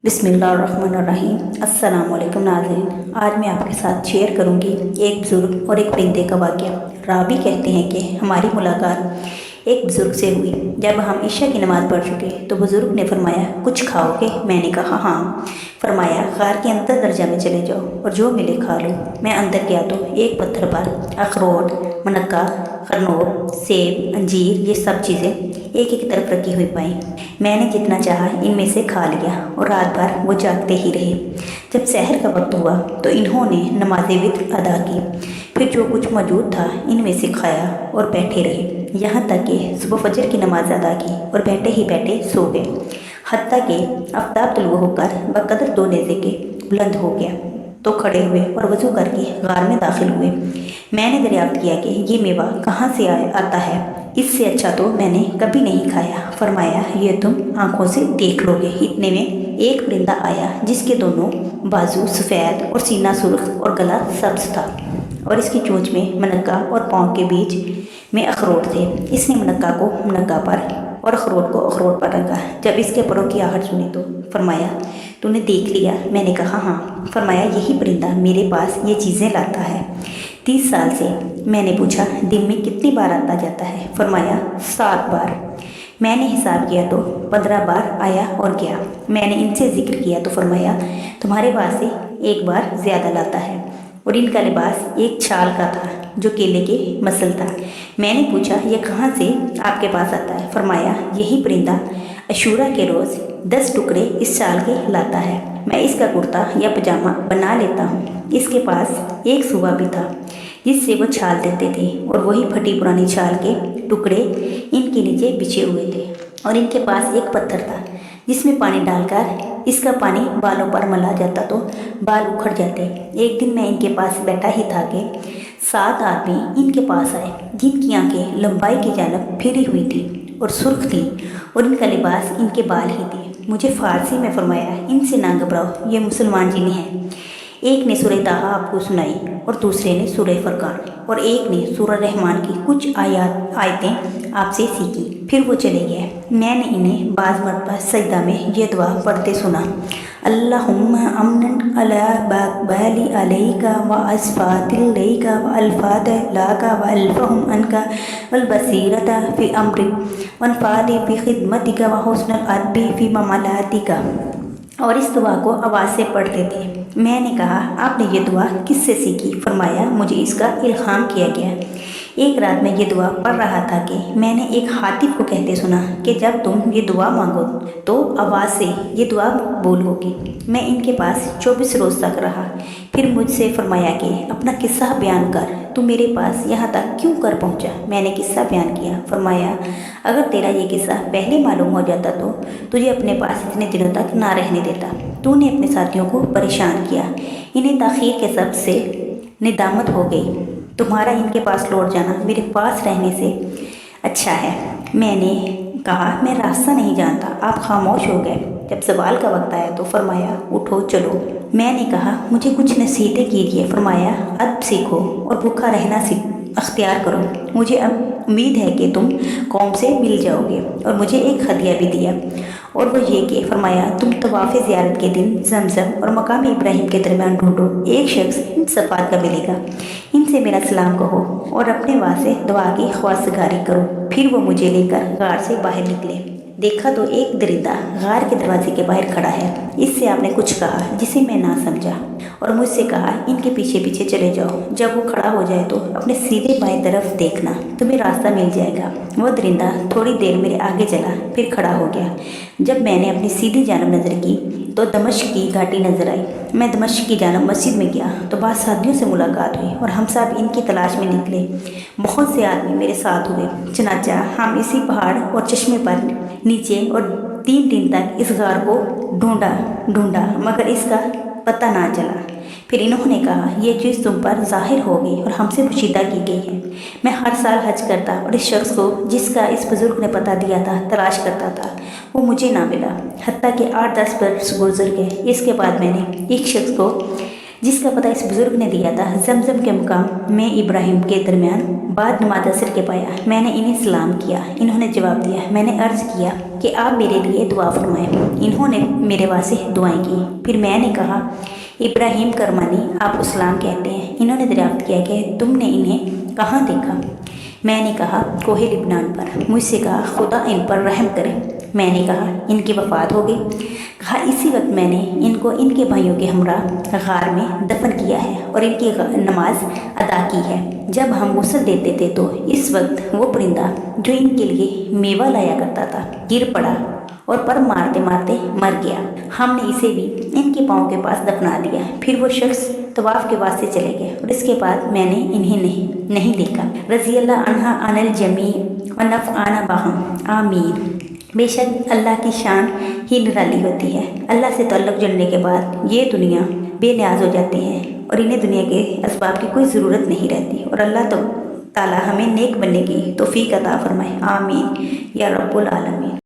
बिस्मिल्लाहिर्रहमानिर्रहीम। अस्सलाम वालेकुम नाज़रीन। आज मैं आपके साथ शेयर करूंगी एक बुज़ुर्ग और एक परिंदे का वाक़या। रावी कहते हैं कि हमारी मुलाकात एक बुज़ुर्ग से हुई। जब हम इशा की नमाज़ पढ़ चुके तो बुज़ुर्ग ने फरमाया, कुछ खाओगे? मैंने कहा हाँ। फरमाया, गार के अंदर दरजा में चले जाओ और जो मिले खा लो। मैं अंदर गया तो एक पत्थर पर अखरोट, मनक्का, खरनोर, सेब, अंजीर ये सब चीज़ें एक एक तरफ रखी हुई पाई। मैंने जितना चाहा इनमें से खा लिया और रात भर वो जागते ही रहे। जब सहर का वक्त हुआ तो इन्होंने नमाज वित्र अदा की। फिर जो कुछ मौजूद था इनमें से खाया और बैठे रहे, यहाँ तक कि सुबह फजर की नमाज अदा की और बैठे ही बैठे सो गए। हत्ता कि आफ्ताब तुलू होकर बकदर 2 नेज़े के बुलंद हो गया तो खड़े हुए और वज़ू करके गार में दाखिल हुए। मैंने दरियाफ्त किया कि ये मेवा कहाँ से आता है, इससे अच्छा तो मैंने कभी नहीं खाया। फरमाया, ये तुम आंखों से देख लोगे। इतने में एक परिंदा आया जिसके दोनों बाजू सफ़ेद और सीना सुर्ख और गला सब्ज था और इसकी चोंच में मनक्का और पाँव के बीच में अखरोट थे। इसने मनक्का को मनक्का पर और अखरोट को अखरोट पर रखा। जब इसके परों की आहट सुनी तो फरमाया, तूने देख लिया? मैंने कहा हाँ। फरमाया, यही परिंदा मेरे पास ये चीज़ें लाता है 30 साल से। मैंने पूछा, दिन में कितनी बार आता जाता है? फरमाया, 7 बार। मैंने हिसाब किया तो 15 बार आया और गया। मैंने इनसे जिक्र किया तो फरमाया, तुम्हारे पास से 1 बार ज़्यादा लाता है। और इनका लिबास एक छाल का था जो केले के मसल था। मैंने पूछा, यह कहाँ से आपके पास आता है? फरमाया, यही परिंदा अशूरा के रोज़ 10 टुकड़े इस छाल के लाता है। मैं इसका कुर्ता या पजामा बना लेता हूँ। इसके पास एक सूबा भी था जिससे वो छाल देते थे और वही फटी पुरानी छाल के टुकड़े इनके नीचे बिछे हुए थे। और इनके पास एक पत्थर था जिसमें पानी डालकर इसका पानी बालों पर मला जाता तो बाल उखड़ जाते। एक दिन मैं इनके पास बैठा ही था कि 7 आदमी इनके पास आए जिनकी आंखें लंबाई की जानब फिरी हुई थी और सुर्ख थी और इनका लिबास इनके बाल ही थे। मुझे फारसी में फरमाया, इनसे ना घबराओ, ये मुसलमान जिन हैं। एक ने सूरह ताहा आपको सुनाई और दूसरे ने सूरह फरकान और एक ने सूरह रहमान की कुछ आयतें आपसे सीखी। फिर वो चले गए। मैंने इन्हें बाज़ मरतबा सजदा में ये दुआ पढ़ते सुना, अल्लाहुम्मा अमनन अला बाली अलैका व अस्फातिल लैका व अल्फाद लाका व अल्फहुम अनका वल बसीरता फी अम्रिक वनफादी फी खिदमतिका व हुस्नुल अदबी फी ममलातिका। और इस दुआ को आवाज़ से पढ़ते थे। मैंने कहा, आपने ये दुआ किससे सीखी? फरमाया, मुझे इसका इल्हाम किया गया। एक रात में ये दुआ पढ़ रहा था कि मैंने एक हातिफ को कहते सुना कि जब तुम ये दुआ मांगो तो आवाज़ से ये दुआ बोलोगी। मैं इनके पास 24 रोज़ तक रहा। फिर मुझसे फरमाया कि अपना किस्सा बयान कर, तू मेरे पास यहाँ तक क्यों कर पहुँचा? मैंने किस्सा बयान किया। फरमाया, अगर तेरा ये किस्सा पहले मालूम हो जाता तो तुझे अपने पास इतने दिनों तक ना रहने देता। तूने अपने साथियों को परेशान किया, इन्हें ताख़ीर के सब से निदामत हो गई। तुम्हारा इनके पास लौट जाना मेरे पास रहने से अच्छा है। मैंने कहा, मैं रास्ता नहीं जानता। आप खामोश हो गए। जब सवाल का वक्त आया तो फरमाया, उठो चलो। मैंने कहा, मुझे कुछ नसीहतें कीजिए। फरमाया, अदब सीखो और भूखा रहना अख्तियार करो। मुझे उम्मीद है कि तुम कौम से मिल जाओगे। और मुझे एक हदिया भी दिया और वो ये कि फरमाया, तुम तवाफ़ ज़ियारत के दिन जमज़म और मकाम इब्राहिम के दरमियान ढूंढो, एक शख्स इन सफ़ात का मिलेगा। इनसे मेरा सलाम कहो और अपने वास्ते दुआ की ख्वास्तगारी करो। फिर वो मुझे लेकर गार से बाहर निकले। देखा तो एक दरिंदा गार के दरवाजे के बाहर खड़ा है। इससे आपने कुछ कहा जिसे मैं ना समझा और मुझसे कहा, इनके पीछे पीछे चले जाओ। जब वो खड़ा हो जाए तो अपने सीधे बाएं तरफ देखना, तुम्हें रास्ता मिल जाएगा। वो दरिंदा थोड़ी देर मेरे आगे चला, फिर खड़ा हो गया। जब मैंने अपनी सीधी जानब नज़र की तो दमश्क की घाटी नज़र आई। मैं दमश्क की जानब मस्जिद में गया तो बाद साथियों से मुलाकात हुई और हम सब इनकी तलाश में निकले। बहुत से आदमी मेरे साथ हुए। चनाचा हम इसी पहाड़ और चश्मे पर नीचे और 3 दिन तक इस गार को ढूंढा मगर इसका पता ना चला। फिर इन्होंने कहा, ये चीज़ तुम पर ज़ाहिर हो गई और हमसे पोशीदा की गई है। मैं हर साल हज करता और इस शख्स को जिसका इस बुज़ुर्ग ने पता दिया था तलाश करता था, वो मुझे ना मिला। हत्ता कि 8-10 बरस गुजर गए। इसके बाद मैंने एक शख्स को जिसका पता इस बुज़ुर्ग ने दिया था जमजम के मुकाम में इब्राहिम के दरमियान बाद नमाज असर के पाया। मैंने इन्हें सलाम किया। इन्होंने जवाब दिया। मैंने अर्ज़ किया कि आप मेरे लिए दुआ फरमाएं। इन्होंने मेरे वास्ते दुआएं की। फिर मैंने कहा, इब्राहिम करमानी आपको सलाम कहते हैं। इन्होंने दरियाफ्त किया कि तुमने इन्हें कहाँ देखा? मैंने कहा, कोहे लिबनान पर। मुझसे कहा, खुदा इन पर रहम करे। मैंने कहा, इनकी वफ़ात हो गई? कहा, इसी वक्त मैंने इनको इनके भाइयों के हमरा गार में दफन किया है और इनकी नमाज अदा की है। जब हम गुस्ल देते थे तो इस वक्त वो परिंदा जो इनके लिए मेवा लाया करता था गिर पड़ा और पर मारते मारते मर गया। हमने इसे भी इनके पाँव के पास दफना दिया। फिर वो शख्स तवाफ के वास्ते चले गए और इसके बाद मैंने इन्हें नहीं देखा। रज़ी अल्लाह अन्हा अनिल जमी व नफ़अना बहम आमीन। बेशक अल्लाह की शान ही निराली होती है। अल्लाह से ताल्लुक़ जुड़ने के बाद ये दुनिया बेनियाज हो जाती है और इन्हें दुनिया के असबाब की कोई ज़रूरत नहीं रहती। और अल्लाह ताला हमें नेक बनने की तौफ़ीक अता फ़रमाए। आमीन या रब्बुल आलमीन।